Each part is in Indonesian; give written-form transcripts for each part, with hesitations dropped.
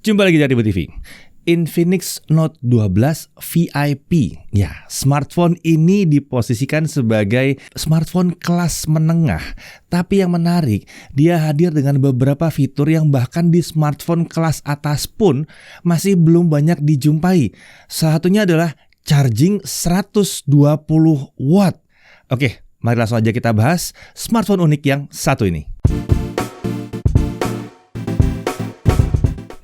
Jumpa lagi di Aribo TV. Infinix Note 12 VIP. Ya, smartphone ini diposisikan sebagai smartphone kelas menengah. Tapi yang menarik, dia hadir dengan beberapa fitur yang bahkan di smartphone kelas atas pun masih belum banyak dijumpai. Salah satunya adalah charging 120 watt. Oke, mari langsung aja kita bahas smartphone unik yang satu ini.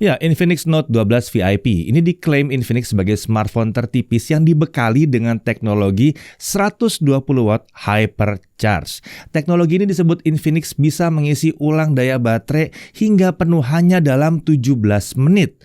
Ya, Infinix Note 12 VIP ini diklaim Infinix sebagai smartphone tertipis yang dibekali dengan teknologi 120 watt hypercharge. Teknologi ini disebut Infinix bisa mengisi ulang daya baterai hingga penuh hanya dalam 17 menit.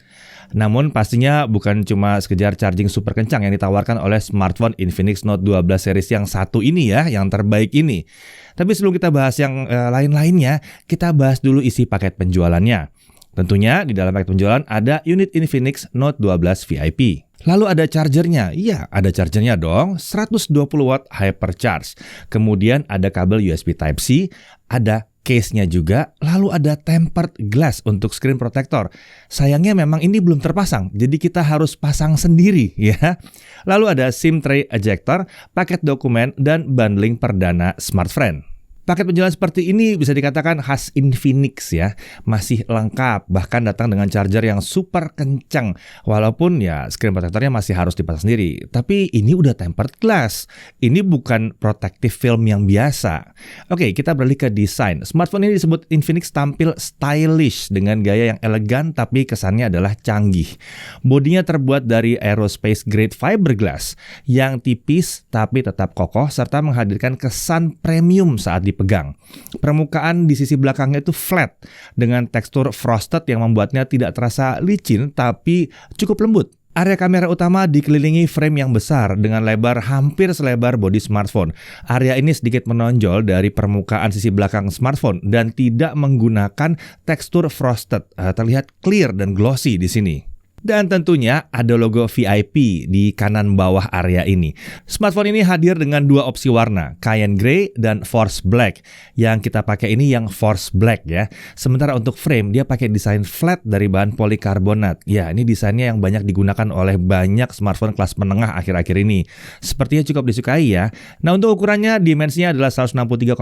Namun pastinya bukan cuma sekedar charging super kencang yang ditawarkan oleh smartphone Infinix Note 12 series yang satu ini ya, yang terbaik ini. Tapi sebelum kita bahas yang lain-lainnya, kita bahas dulu isi paket penjualannya. Tentunya di dalam paket penjualan ada unit Infinix Note 12 VIP. Lalu ada chargernya. Iya, ada chargernya dong, 120 watt hypercharge. Kemudian ada kabel USB Type-C, ada case-nya juga, lalu ada tempered glass untuk screen protector. Sayangnya memang ini belum terpasang, jadi kita harus pasang sendiri ya. Lalu ada SIM tray ejector, paket dokumen, dan bundling perdana smartphone. Paket penjualan seperti ini bisa dikatakan khas Infinix ya, masih lengkap, bahkan datang dengan charger yang super kencang. Walaupun ya screen protectornya masih harus dipasang sendiri, tapi ini udah tempered glass. Ini bukan protective film yang biasa. Oke, kita beralih ke desain. Smartphone ini disebut Infinix tampil stylish dengan gaya yang elegan tapi kesannya adalah canggih. Bodinya terbuat dari aerospace grade fiberglass yang tipis tapi tetap kokoh serta menghadirkan kesan premium saat dipegang. Permukaan di sisi belakangnya itu flat dengan tekstur frosted yang membuatnya tidak terasa licin tapi cukup lembut. Area kamera utama dikelilingi frame yang besar dengan lebar hampir selebar bodi smartphone. Area ini sedikit menonjol dari permukaan sisi belakang smartphone dan tidak menggunakan tekstur frosted. Terlihat clear dan glossy di sini. Dan tentunya ada logo VIP di kanan bawah area ini. Smartphone ini hadir dengan dua opsi warna, Cayenne Grey dan Force Black. Yang kita pakai ini yang Force Black ya. Sementara untuk frame dia pakai desain flat dari bahan polikarbonat. Ya, ini desainnya yang banyak digunakan oleh banyak smartphone kelas menengah akhir-akhir ini. Sepertinya cukup disukai ya. Nah, untuk ukurannya dimensinya adalah 163,5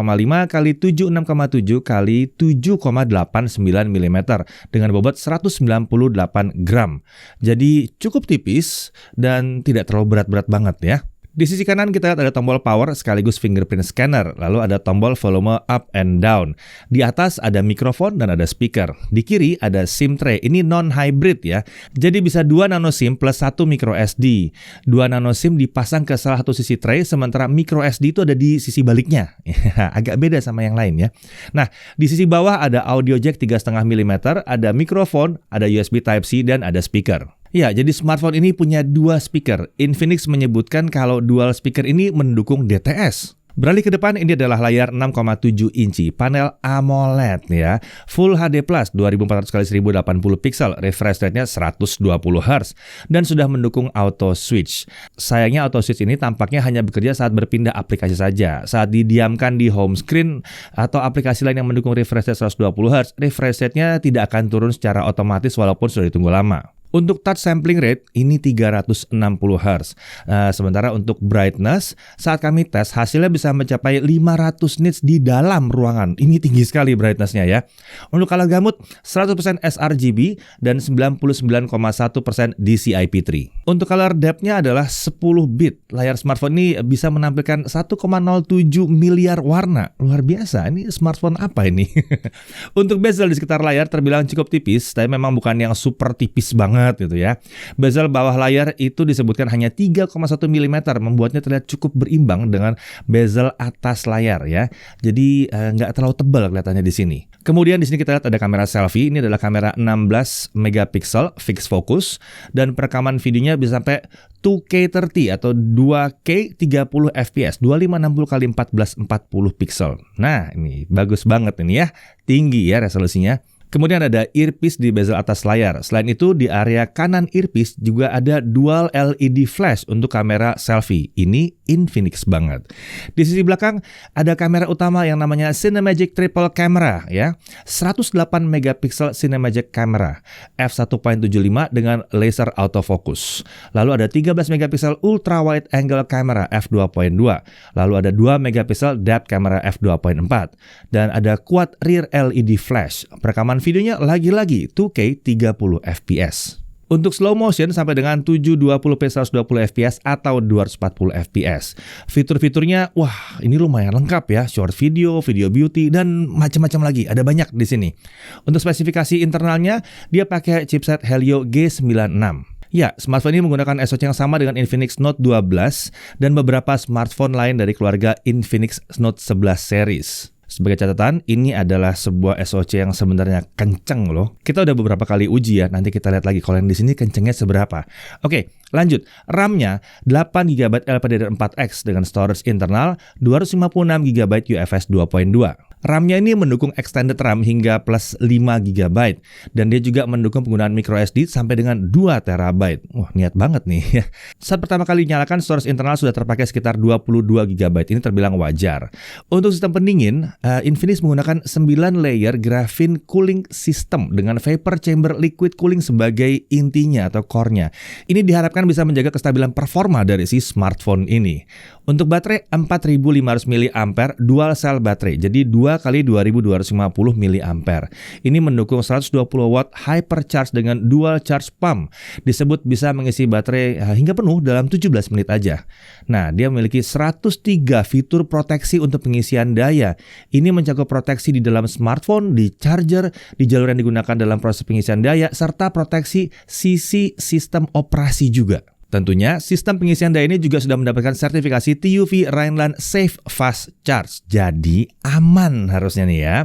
x 76,7 x 7,89 mm dengan bobot 198 gram. Jadi cukup tipis dan tidak terlalu berat-berat banget ya. Di sisi kanan kita lihat ada tombol power sekaligus fingerprint scanner. Lalu ada tombol volume up and down. Di atas ada mikrofon dan ada speaker. Di kiri ada SIM tray. Ini non-hybrid ya. Jadi bisa 2 nano SIM plus 1 micro SD. 2 nano SIM dipasang ke salah satu sisi tray, sementara micro SD itu ada di sisi baliknya. Agak beda sama yang lain ya. Nah, di sisi bawah ada audio jack 3,5 mm, ada mikrofon, ada USB Type-C, dan ada speaker. Ya, jadi smartphone ini punya dua speaker. Infinix menyebutkan kalau dual speaker ini mendukung DTS. Beralih ke depan, ini adalah layar 6,7 inci, panel AMOLED ya. Full HD+, 2400x1080 pixel, refresh rate-nya 120 Hz, dan sudah mendukung auto switch. Sayangnya auto switch ini tampaknya hanya bekerja saat berpindah aplikasi saja. Saat didiamkan di home screen atau aplikasi lain yang mendukung refresh rate 120 Hz, refresh rate-nya tidak akan turun secara otomatis walaupun sudah ditunggu lama. Untuk touch sampling rate ini 360 Hz. Sementara untuk brightness, saat kami tes hasilnya bisa mencapai 500 nits di dalam ruangan. Ini tinggi sekali brightness-nya ya. Untuk color gamut 100% sRGB dan 99,1% DCI-P3. Untuk color depth-nya adalah 10 bit. Layar smartphone ini bisa menampilkan 1,07 miliar warna. Luar biasa, ini smartphone apa ini? Untuk bezel di sekitar layar terbilang cukup tipis, tapi memang bukan yang super tipis banget gitu ya. Bezel bawah layar itu disebutkan hanya 3,1 mm, membuatnya terlihat cukup berimbang dengan bezel atas layar ya. Jadi nggak terlalu tebal kelihatannya di sini. Kemudian di sini kita lihat ada kamera selfie. Ini adalah kamera 16 megapiksel fixed focus dan perekaman videonya bisa sampai 2K30 atau 2K 30 fps 2560 x 1440 pixel. Nah, ini bagus banget ini ya. Tinggi ya resolusinya. Kemudian ada earpiece di bezel atas layar. Selain itu, di area kanan earpiece juga ada dual LED flash untuk kamera selfie. Ini Infinix banget. Di sisi belakang ada kamera utama yang namanya Cinemagic Triple Camera ya. 108 megapiksel Cinemagic Camera f1.75 dengan laser autofocus. Lalu ada 13 megapiksel ultra wide angle camera f2.2. Lalu ada 2 megapiksel depth camera f2.4 dan ada quad rear LED flash. Perekaman videonya lagi-lagi 2K 30 fps. Untuk slow motion sampai dengan 720p 120 fps atau 240 fps. Fitur-fiturnya wah, ini lumayan lengkap ya. Short video, video beauty dan macam-macam lagi. Ada banyak di sini. Untuk spesifikasi internalnya, dia pakai chipset Helio G96. Ya, smartphone ini menggunakan SoC yang sama dengan Infinix Note 12 dan beberapa smartphone lain dari keluarga Infinix Note 11 series. Sebagai catatan, ini adalah sebuah SoC yang sebenarnya kenceng loh. Kita udah beberapa kali uji ya, nanti kita lihat lagi kalau yang di sini kencengnya seberapa. Oke, lanjut. RAM-nya 8GB LPDDR4X dengan storage internal 256GB UFS 2.2. RAM-nya ini mendukung extended RAM hingga plus 5GB dan dia juga mendukung penggunaan microSD sampai dengan 2TB. Wah, niat banget nih. Saat pertama kali dinyalakan, storage internal sudah terpakai sekitar 22GB. Ini terbilang wajar. Untuk sistem pendingin, Infinix menggunakan 9 layer graphene cooling system dengan vapor chamber liquid cooling sebagai intinya atau core-nya. Ini diharapkan bisa menjaga kestabilan performa dari si smartphone ini. Untuk baterai 4500 mAh dual cell baterai. Jadi 2 kali 2250 mAh. Ini mendukung 120 watt hypercharge dengan dual charge pump. Disebut bisa mengisi baterai hingga penuh dalam 17 menit aja. Nah, dia memiliki 103 fitur proteksi untuk pengisian daya. Ini mencakup proteksi di dalam smartphone, di charger, di jalur yang digunakan dalam proses pengisian daya, serta proteksi sisi sistem operasi juga. Tentunya, sistem pengisian daya ini juga sudah mendapatkan sertifikasi TÜV Rheinland Safe Fast Charge. Jadi, aman harusnya nih ya.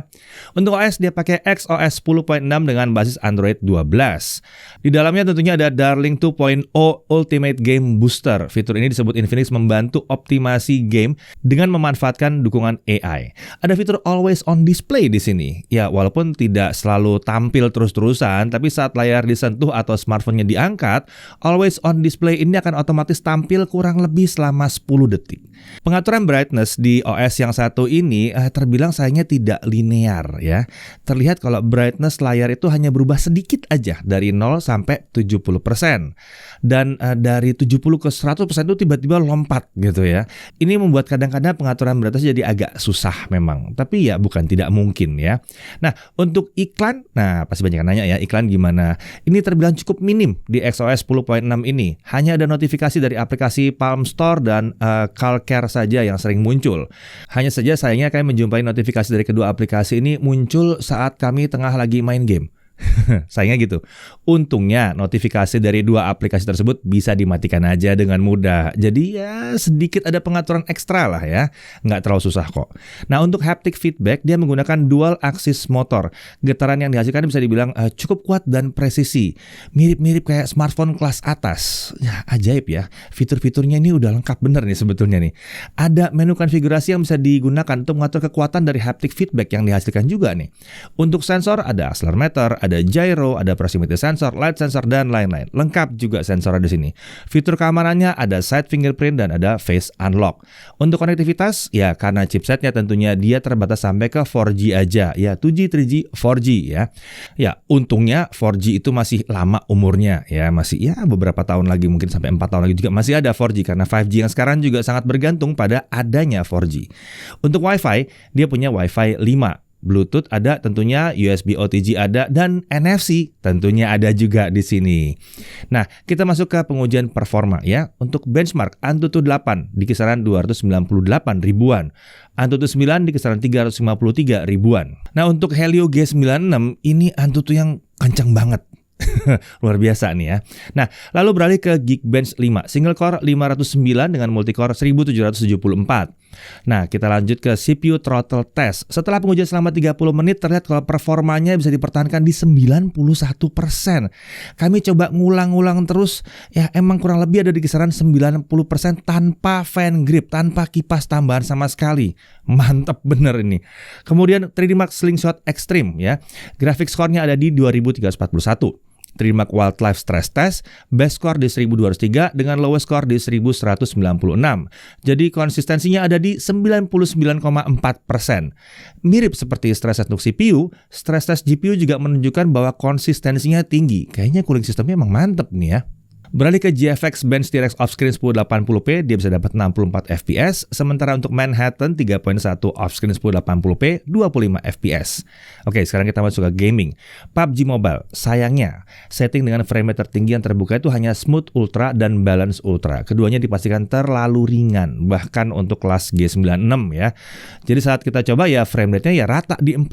Untuk OS, dia pakai XOS 10.6 dengan basis Android 12. Di dalamnya tentunya ada Darling 2.0 Ultimate Game Booster. Fitur ini disebut Infinix membantu optimasi game dengan memanfaatkan dukungan AI. Ada fitur Always On Display di sini. Ya, walaupun tidak selalu tampil terus-terusan, tapi saat layar disentuh atau smartphone-nya diangkat, Always On Display ini akan otomatis tampil kurang lebih selama 10 detik. Pengaturan brightness di OS yang satu ini terbilang sayangnya tidak linear ya. Terlihat kalau brightness layar itu hanya berubah sedikit aja dari 0 sampai 70%. Dan dari 70 ke 100% itu tiba-tiba lompat gitu ya. Ini membuat kadang-kadang pengaturan brightness jadi agak susah memang. Tapi ya bukan tidak mungkin ya. Nah, untuk iklan, pasti banyak yang nanya ya, iklan gimana? Ini terbilang cukup minim di XOS 10.6 ini. Hanya ada notifikasi dari aplikasi Palm Store dan CarCare saja yang sering muncul. Hanya saja sayangnya kami menjumpai notifikasi dari kedua aplikasi ini muncul saat kami tengah lagi main game. Sayangnya gitu. Untungnya notifikasi dari dua aplikasi tersebut bisa dimatikan aja dengan mudah. Jadi ya sedikit ada pengaturan ekstra lah ya. Nggak terlalu susah kok. Nah, untuk haptic feedback dia menggunakan dual axis motor. Getaran yang dihasilkan bisa dibilang cukup kuat dan presisi. Mirip-mirip kayak smartphone kelas atas. Ya ajaib ya. Fitur-fiturnya ini udah lengkap bener nih sebetulnya nih. Ada menu konfigurasi yang bisa digunakan untuk mengatur kekuatan dari haptic feedback yang dihasilkan juga nih. Untuk sensor ada accelerometer, ada gyro, ada proximity sensor, light sensor, dan lain-lain. Lengkap juga sensor di sini. Fitur keamanannya ada side fingerprint dan ada face unlock. Untuk konektivitas, ya karena chipsetnya tentunya dia terbatas sampai ke 4G aja. Ya 2G, 3G, 4G ya. Ya untungnya 4G itu masih lama umurnya. Ya masih ya beberapa tahun lagi, mungkin sampai 4 tahun lagi juga masih ada 4G. Karena 5G yang sekarang juga sangat bergantung pada adanya 4G. Untuk Wi-Fi, dia punya Wi-Fi 5. Bluetooth ada tentunya, USB OTG ada, dan NFC tentunya ada juga di sini. Nah, kita masuk ke pengujian performa ya. Untuk benchmark Antutu 8 di kisaran 298 ribuan. Antutu 9 di kisaran 353 ribuan. Nah, untuk Helio G96 ini Antutu yang kencang banget. Luar biasa nih ya. Nah, lalu beralih ke Geekbench 5, single core 509 dengan multicore 1774. Nah, kita lanjut ke CPU throttle test. Setelah pengujian selama 30 menit, terlihat kalau performanya bisa dipertahankan di 91%. Kami coba ngulang-ngulang terus, ya emang kurang lebih ada di kisaran 90% tanpa fan grip, tanpa kipas tambahan sama sekali. Mantap bener ini. Kemudian 3D Mark Slingshot Extreme ya. Grafik skornya ada di 2341. 3D Mark Wildlife Stress Test, best score di 1203 dengan lowest score di 1196. Jadi konsistensinya ada di 99,4%. Mirip seperti stress test untuk CPU, stress test GPU juga menunjukkan bahwa konsistensinya tinggi. Kayaknya cooling sistemnya emang mantep nih ya. Beralih ke GFX Bench T-Rex offscreen 1080p, dia bisa dapat 64 fps, sementara untuk Manhattan 3.1 offscreen 1080p, 25 fps. Oke, sekarang kita masuk ke gaming. PUBG Mobile, sayangnya setting dengan frame rate tertinggi yang terbuka itu hanya Smooth Ultra dan Balance Ultra. Keduanya dipastikan terlalu ringan, bahkan untuk kelas G96 ya. Jadi saat kita coba ya frame rate-nya ya rata di 40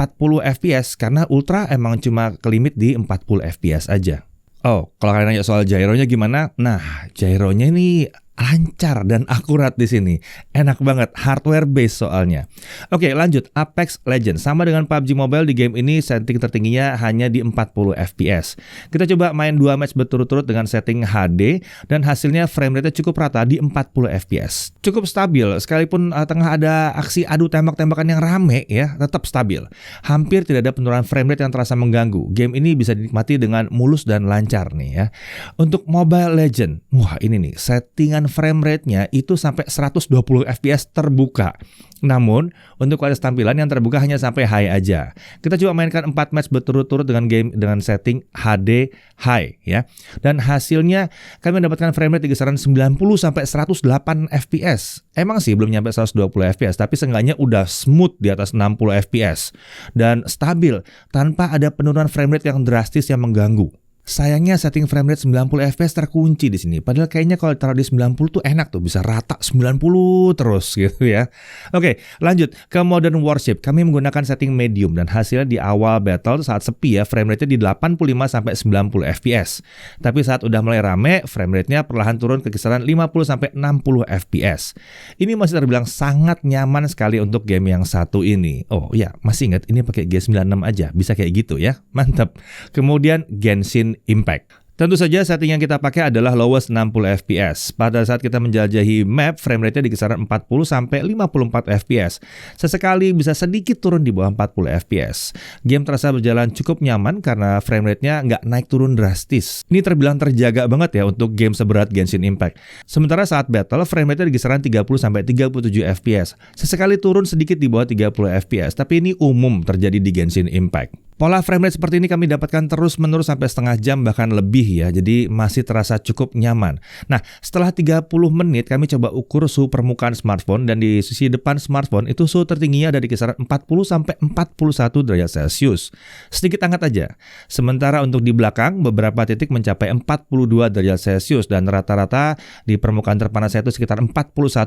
fps, karena Ultra emang cuma kelimit di 40 fps aja. Oh, kalau kalian nanya soal gyronya gimana? Nah, gyronya ini lancar dan akurat di sini. Enak banget, hardware base soalnya. Oke, lanjut. Apex Legends sama dengan PUBG Mobile, di game ini setting tertingginya hanya di 40 fps. Kita coba main 2 match berturut-turut dengan setting HD dan hasilnya frame rate cukup rata di 40 fps. Cukup stabil, sekalipun tengah ada aksi adu tembak-tembakan yang rame ya, tetap stabil. Hampir tidak ada penurunan frame rate yang terasa mengganggu. Game ini bisa dinikmati dengan mulus dan lancar nih ya. Untuk Mobile Legends, wah ini nih, settingan frame rate-nya itu sampai 120 fps terbuka. Namun, untuk kualitas tampilan yang terbuka hanya sampai high aja. Kita coba mainkan 4 match berturut-turut dengan game dengan setting HD high ya. Dan hasilnya kami mendapatkan frame rate di kisaran 90 sampai 108 fps. Emang sih belum nyampe 120 fps, tapi seenggaknya udah smooth di atas 60 fps dan stabil tanpa ada penurunan frame rate yang drastis yang mengganggu. Sayangnya setting frame rate 90 fps terkunci di sini. Padahal kayaknya kalau taruh di 90 tuh enak tuh, bisa rata 90 terus gitu ya. Oke, lanjut ke Modern Warship. Kami menggunakan setting medium dan hasilnya di awal battle saat sepi ya, frame rate-nya di 85 sampai 90 fps. Tapi saat udah mulai rame, frame rate-nya perlahan turun ke kisaran 50 sampai 60 fps. Ini masih terbilang sangat nyaman sekali untuk game yang satu ini. Oh ya, masih ingat ini pakai G96 aja, bisa kayak gitu ya. Mantap. Kemudian Genshin Impact. Tentu saja setting yang kita pakai adalah lowest 60 fps. Pada saat kita menjelajahi map, frame rate-nya di kisaran 40 sampai 54 fps. Sesekali bisa sedikit turun di bawah 40 fps. Game terasa berjalan cukup nyaman karena frame rate-nya nggak naik turun drastis. Ini terbilang terjaga banget ya untuk game seberat Genshin Impact. Sementara saat battle, frame rate-nya di kisaran 30 sampai 37 fps. Sesekali turun sedikit di bawah 30 fps, tapi ini umum terjadi di Genshin Impact. Pola frame rate seperti ini kami dapatkan terus-menerus sampai setengah jam bahkan lebih ya, jadi masih terasa cukup nyaman. Nah, setelah 30 menit kami coba ukur suhu permukaan smartphone dan di sisi depan smartphone itu suhu tertingginya ada di kisaran 40 sampai 41 derajat Celcius. Sedikit hangat aja. Sementara untuk di belakang beberapa titik mencapai 42 derajat Celcius dan rata-rata di permukaan terpanasnya itu sekitar 41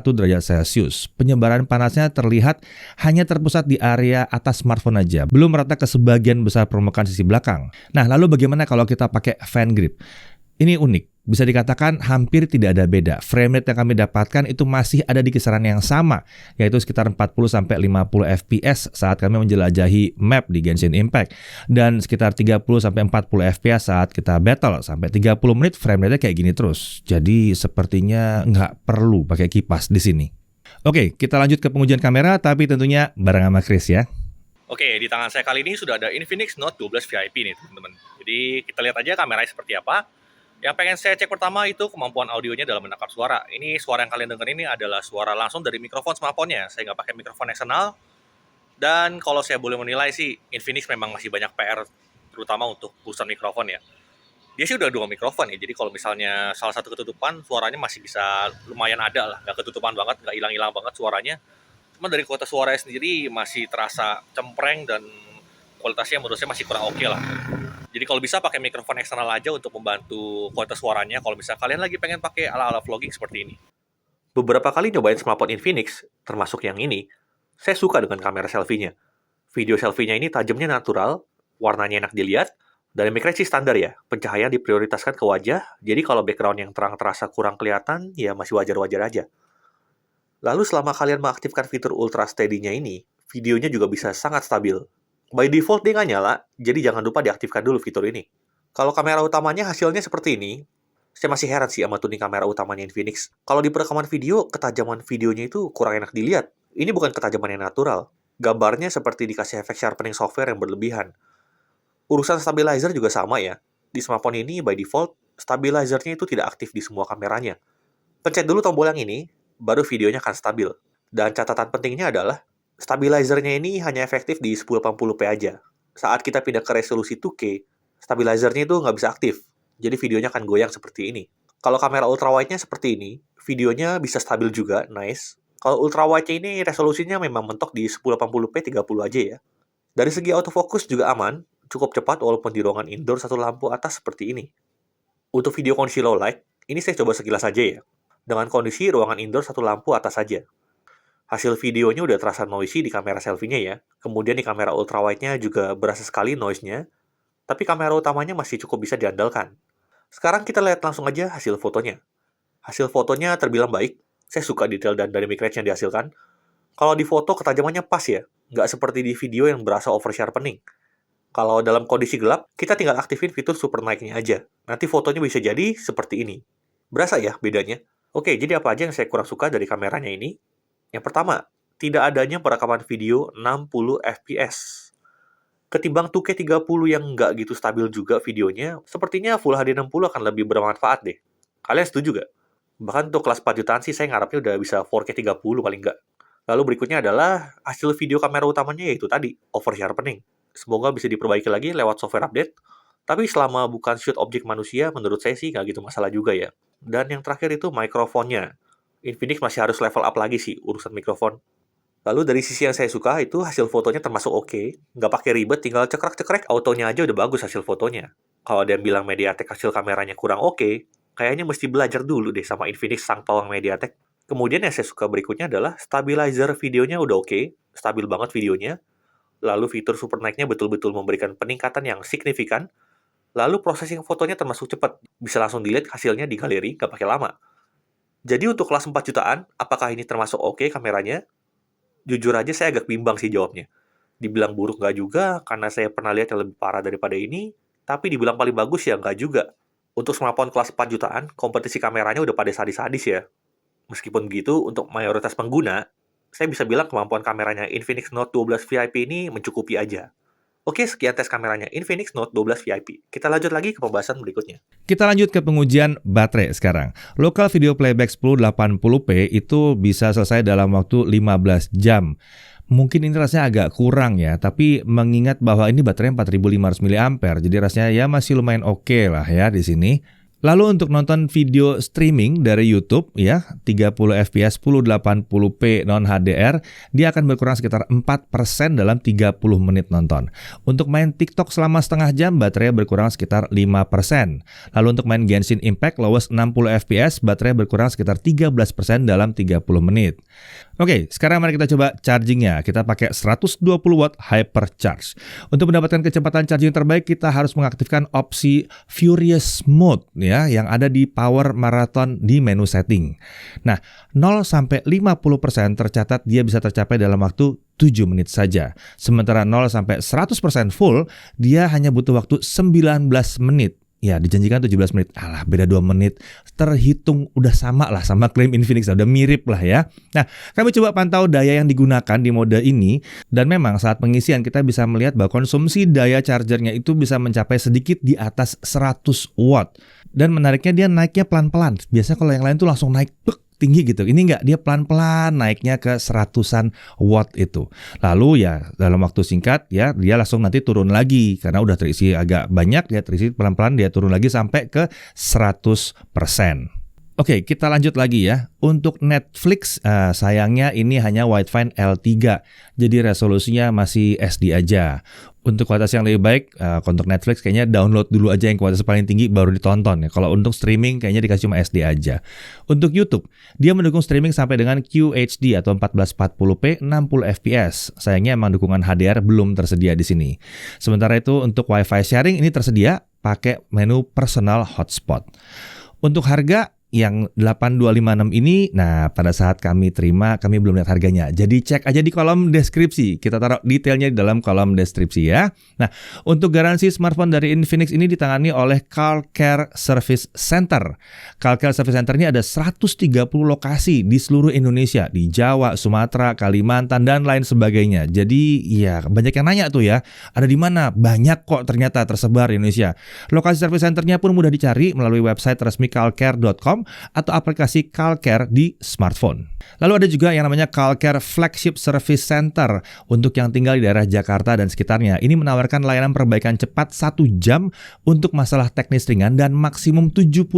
derajat Celcius. Penyebaran panasnya terlihat hanya terpusat di area atas smartphone aja, belum merata ke sebagian besar permukaan sisi belakang. Nah, lalu bagaimana kalau kita pakai fan grip? Ini unik, bisa dikatakan hampir tidak ada beda. Frame rate yang kami dapatkan itu masih ada di kisaran yang sama, yaitu sekitar 40 sampai 50 fps saat kami menjelajahi map di Genshin Impact, dan sekitar 30 sampai 40 fps saat kita battle. Sampai 30 menit frame rate-nya kayak gini terus. Jadi sepertinya nggak perlu pakai kipas di sini. Oke, kita lanjut ke pengujian kamera, tapi tentunya bareng sama Chris ya. Oke, di tangan saya kali ini sudah ada Infinix Note 12 VIP nih teman-teman. Jadi kita lihat aja kameranya seperti apa. Yang pengen saya cek pertama itu kemampuan audionya dalam menangkap suara. Ini suara yang kalian dengar ini adalah suara langsung dari mikrofon smartphone-nya. Saya nggak pakai mikrofon eksternal. Dan kalau saya boleh menilai sih, Infinix memang masih banyak PR, terutama untuk booster mikrofon ya. Dia sih udah 2 mikrofon ya, jadi kalau misalnya salah satu ketutupan, suaranya masih bisa lumayan ada lah. Nggak ketutupan banget, nggak hilang-hilang banget suaranya. Cuma dari kualitas suaranya sendiri masih terasa cempreng dan kualitasnya menurut saya masih kurang oke lah. Jadi kalau bisa pakai mikrofon eksternal aja untuk membantu kualitas suaranya kalau misalnya kalian lagi pengen pakai ala-ala vlogging seperti ini. Beberapa kali nyobain smartphone Infinix, termasuk yang ini, saya suka dengan kamera selfie-nya. Video selfie-nya ini tajamnya natural, warnanya enak dilihat, dan mic rate sih standar ya, pencahayaan diprioritaskan ke wajah, jadi kalau background yang terang terasa kurang kelihatan, ya masih wajar-wajar aja. Lalu selama kalian mengaktifkan fitur Ultra Steady-nya ini, videonya juga bisa sangat stabil. By default dia nggak nyala, jadi jangan lupa diaktifkan dulu fitur ini. Kalau kamera utamanya hasilnya seperti ini, saya masih heran sih sama tuning kamera utamanya Infinix. Kalau di perekaman video, ketajaman videonya itu kurang enak dilihat. Ini bukan ketajaman yang natural. Gambarnya seperti dikasih efek sharpening software yang berlebihan. Urusan stabilizer juga sama ya. Di smartphone ini, by default, stabilizernya itu tidak aktif di semua kameranya. Pencet dulu tombol yang ini, baru videonya akan stabil. Dan catatan pentingnya adalah, stabilizernya ini hanya efektif di 1080p aja. Saat kita pindah ke resolusi 2K, stabilizernya itu nggak bisa aktif. Jadi videonya akan goyang seperti ini. Kalau kamera ultrawide-nya seperti ini, videonya bisa stabil juga, nice. Kalau ultrawide-nya ini resolusinya memang mentok di 1080p 30 aja ya. Dari segi autofocus juga aman, cukup cepat walaupun di ruangan indoor satu lampu atas seperti ini. Untuk video kondisi low light, ini saya coba sekilas aja ya. Dengan kondisi ruangan indoor satu lampu atas saja. Hasil videonya udah terasa noisy di kamera selfie-nya ya. Kemudian di kamera ultrawide-nya juga berasa sekali noise-nya. Tapi kamera utamanya masih cukup bisa diandalkan. Sekarang kita lihat langsung aja hasil fotonya. Hasil fotonya terbilang baik. Saya suka detail dan dynamic range yang dihasilkan. Kalau di foto ketajamannya pas ya. Nggak seperti di video yang berasa over sharpening. Kalau dalam kondisi gelap, kita tinggal aktifin fitur super night-nya aja. Nanti fotonya bisa jadi seperti ini. Berasa ya bedanya? Oke, jadi apa aja yang saya kurang suka dari kameranya ini? Yang pertama, tidak adanya perekaman video 60 fps. Ketimbang 2K 30 yang nggak gitu stabil juga videonya, sepertinya Full HD 60 akan lebih bermanfaat deh. Kalian setuju nggak? Bahkan untuk kelas 4 jutaan sih saya ngarapnya udah bisa 4K 30 paling nggak. Lalu berikutnya adalah hasil video kamera utamanya yaitu tadi, over sharpening. Semoga bisa diperbaiki lagi lewat software update. Tapi selama bukan shoot objek manusia, menurut saya sih nggak gitu masalah juga ya. Dan yang terakhir itu mikrofonnya. Infinix masih harus level up lagi sih urusan mikrofon. Lalu dari sisi yang saya suka itu hasil fotonya termasuk oke. Nggak pakai ribet, tinggal cekrek-cekrek, autonya aja udah bagus hasil fotonya. Kalau ada yang bilang MediaTek hasil kameranya kurang oke, kayaknya mesti belajar dulu deh sama Infinix sang pawang MediaTek. Kemudian yang saya suka berikutnya adalah stabilizer videonya udah oke, stabil banget videonya. Lalu fitur Super Night-nya betul-betul memberikan peningkatan yang signifikan. Lalu processing fotonya termasuk cepat, bisa langsung dilihat hasilnya di galeri, nggak pakai lama. Jadi untuk kelas 4 jutaan, apakah ini termasuk oke kameranya? Jujur aja saya agak bimbang sih jawabnya. Dibilang buruk nggak juga, karena saya pernah lihat yang lebih parah daripada ini, tapi dibilang paling bagus ya nggak juga. Untuk smartphone kelas 4 jutaan, kompetisi kameranya udah pada sadis-sadis ya. Meskipun begitu, untuk mayoritas pengguna, saya bisa bilang kemampuan kameranya Infinix Note 12 VIP ini mencukupi aja. Oke, sekian tes kameranya Infinix Note 12 VIP. Kita lanjut lagi ke pembahasan berikutnya. Kita lanjut ke pengujian baterai sekarang. Local video playback 1080p itu bisa selesai dalam waktu 15 jam. Mungkin ini rasanya agak kurang ya, tapi mengingat bahwa ini baterai 4500 mAh, jadi rasanya ya masih lumayan oke lah ya di sini. Lalu untuk nonton video streaming dari YouTube ya, 30 fps 1080p non HDR, dia akan berkurang sekitar 4% dalam 30 menit nonton. Untuk main TikTok selama setengah jam, baterai berkurang sekitar 5%. Lalu untuk main Genshin Impact lowest 60 fps, baterai berkurang sekitar 13% dalam 30 menit. Oke, sekarang mari kita coba chargingnya. Kita pakai 120 watt hypercharge. Untuk mendapatkan kecepatan charging terbaik, kita harus mengaktifkan opsi Furious Mode ya, yang ada di Power Marathon di menu setting. Nah, 0-50% tercatat dia bisa tercapai dalam waktu 7 menit saja. Sementara 0-100% full, dia hanya butuh waktu 19 menit. Ya, dijanjikan 17 menit. Alah, beda 2 menit. Terhitung udah sama lah sama klaim Infinix. Udah mirip lah ya. Nah, kami coba pantau daya yang digunakan di mode ini. Dan memang saat pengisian kita bisa melihat bahwa konsumsi daya chargernya itu bisa mencapai sedikit di atas 100 watt. Dan menariknya dia naiknya pelan-pelan. Biasanya kalau yang lain tuh langsung naik tinggi gitu. Ini enggak, dia pelan-pelan naiknya ke 100-an watt itu. Lalu ya dalam waktu singkat ya dia langsung nanti turun lagi karena udah terisi agak banyak, dia terisi pelan-pelan dia turun lagi sampai ke 100%. Oke, kita lanjut lagi ya. Untuk Netflix, sayangnya ini hanya widefine L3, jadi resolusinya masih SD aja. Untuk kualitas yang lebih baik, untuk Netflix kayaknya download dulu aja yang kualitas paling tinggi baru ditonton ya. Kalau untuk streaming kayaknya dikasih cuma SD aja. Untuk YouTube, dia mendukung streaming sampai dengan QHD atau 1440p 60 fps. Sayangnya emang dukungan HDR belum tersedia di sini. Sementara itu untuk Wi-Fi sharing ini tersedia pakai menu personal hotspot. Untuk harga, yang 8256 ini, nah pada saat kami terima, kami belum lihat harganya. Jadi cek aja di kolom deskripsi. Kita taruh detailnya di dalam kolom deskripsi ya. Nah, untuk garansi smartphone dari Infinix ini ditangani oleh CarCare Service Center. CarCare Service Center ini ada 130 lokasi di seluruh Indonesia, di Jawa, Sumatera, Kalimantan, dan lain sebagainya. Jadi ya banyak yang nanya tuh ya, ada di mana? Banyak kok ternyata tersebar di Indonesia. Lokasi service centernya pun mudah dicari melalui website resmi calcare.com atau aplikasi CarCare di smartphone. Lalu ada juga yang namanya CarCare Flagship Service Center untuk yang tinggal di daerah Jakarta dan sekitarnya. Ini menawarkan layanan perbaikan cepat 1 jam untuk masalah teknis ringan dan maksimum 72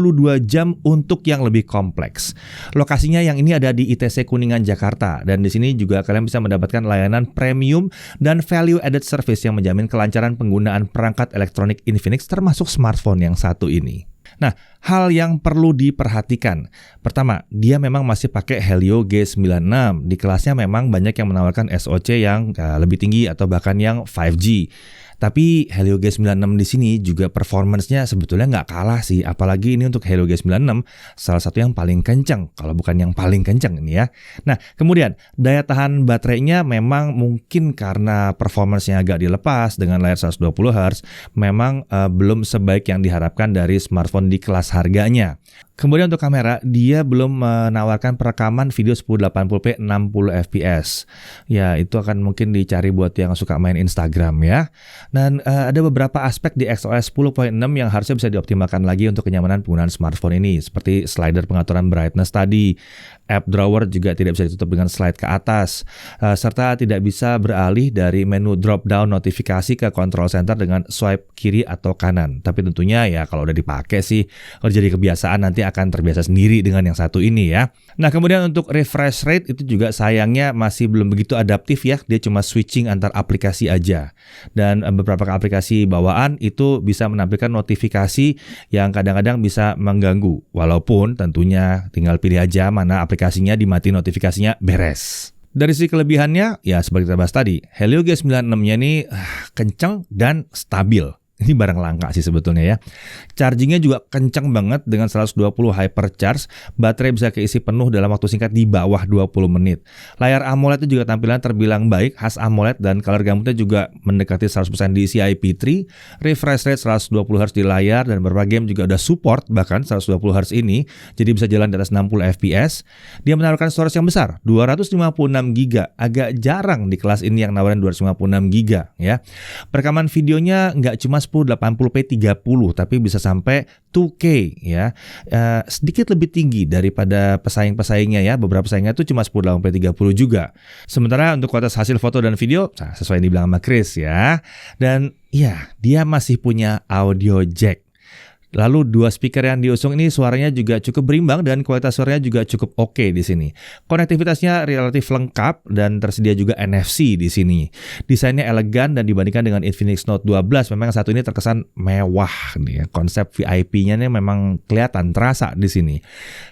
jam untuk yang lebih kompleks. Lokasinya yang ini ada di ITC Kuningan, Jakarta, dan di sini juga kalian bisa mendapatkan layanan premium dan value added service yang menjamin kelancaran penggunaan perangkat elektronik Infinix termasuk smartphone yang satu ini. Nah, hal yang perlu diperhatikan. Pertama, dia memang masih pakai Helio G96. Di kelasnya memang banyak yang menawarkan SoC yang lebih tinggi atau bahkan yang 5G. Tapi Helio G96 di sini juga performance-nya sebetulnya nggak kalah sih. Apalagi ini untuk Helio G96 salah satu yang paling kencang, kalau bukan yang paling kencang ini ya. Nah, kemudian daya tahan baterainya memang mungkin karena performance-nya agak dilepas dengan layar 120 Hz, memang belum sebaik yang diharapkan dari smartphone di kelas harganya. Kemudian untuk kamera, dia belum menawarkan perekaman video 1080p 60 fps. Ya, itu akan mungkin dicari buat yang suka main Instagram ya. Dan ada beberapa aspek di XOS 10.6 yang harusnya bisa dioptimalkan lagi untuk kenyamanan penggunaan smartphone ini, seperti slider pengaturan brightness tadi. App drawer juga tidak bisa ditutup dengan slide ke atas, serta tidak bisa beralih dari menu drop down notifikasi ke control center dengan swipe kiri atau kanan. Tapi tentunya ya kalau udah dipakai sih, kalau jadi kebiasaan nanti akan terbiasa sendiri dengan yang satu ini ya. Nah, kemudian untuk refresh rate itu juga sayangnya masih belum begitu adaptif ya. Dia cuma switching antar aplikasi aja. Dan beberapa aplikasi bawaan itu bisa menampilkan notifikasi yang kadang-kadang bisa mengganggu. Walaupun tentunya tinggal pilih aja mana aplikasinya, dimati notifikasinya, beres. Dari sisi kelebihannya, ya seperti kita bahas tadi, Helio G96-nya ini kencang dan stabil. Ini barang langka sih sebetulnya ya. Chargingnya juga kencang banget dengan 120 hypercharge. Baterai bisa keisi penuh dalam waktu singkat di bawah 20 menit. Layar AMOLED itu juga tampilan terbilang baik, khas AMOLED, dan color gamutnya juga mendekati 100% DCI P3. Refresh rate 120 Hz di layar dan beberapa game juga udah support bahkan 120 Hz ini. Jadi bisa jalan di atas 60 fps. Dia menawarkan storage yang besar, 256 GB. Agak jarang di kelas ini yang nawarin 256 GB ya. Perekaman videonya nggak cuma 1080p 30 tapi bisa sampai 2K ya. Sedikit lebih tinggi daripada pesaing-pesaingnya ya. Beberapa pesaingnya itu cuma 1080p 30 juga. Sementara untuk kualitas hasil foto dan video sesuai yang dibilang sama Chris ya. Dan ya, dia masih punya audio jack. Lalu dua speaker yang diusung ini suaranya juga cukup berimbang dan kualitas suaranya juga cukup oke di sini. Konektivitasnya relatif lengkap dan tersedia juga NFC di sini. Desainnya elegan dan dibandingkan dengan Infinix Note 12 memang satu ini terkesan mewah nih ya. Konsep VIP-nya nih memang kelihatan terasa di sini.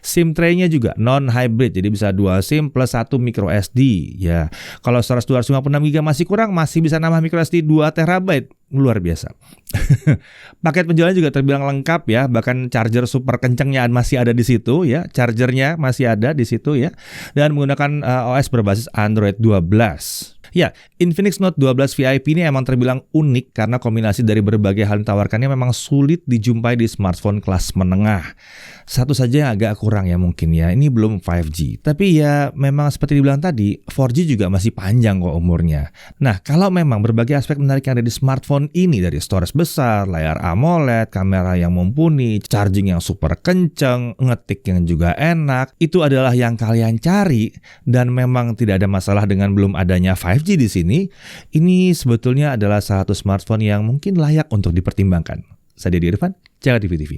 SIM tray-nya juga non-hybrid, jadi bisa 2 SIM plus 1 micro SD ya. Kalau storage 256 GB masih kurang, masih bisa nambah micro SD 2 TB. Luar biasa. Paket penjualan juga terbilang lengkap ya, bahkan charger super kencengnya masih ada di situ ya, chargernya masih ada di situ ya, dan menggunakan OS berbasis Android 12. Ya, Infinix Note 12 VIP ini emang terbilang unik karena kombinasi dari berbagai hal yang ditawarkannya memang sulit dijumpai di smartphone kelas menengah. Satu saja yang agak kurang ya mungkin ya, ini belum 5G. Tapi ya memang seperti dibilang tadi, 4G juga masih panjang kok umurnya. Nah, kalau memang berbagai aspek menarik yang ada di smartphone ini, dari storage besar, layar AMOLED, kamera yang mumpuni, charging yang super kenceng, ngetik yang juga enak, itu adalah yang kalian cari dan memang tidak ada masalah dengan belum adanya 5G di sini, ini sebetulnya adalah salah satu smartphone yang mungkin layak untuk dipertimbangkan. Saya Deddy Irfan, Jaga TV TV.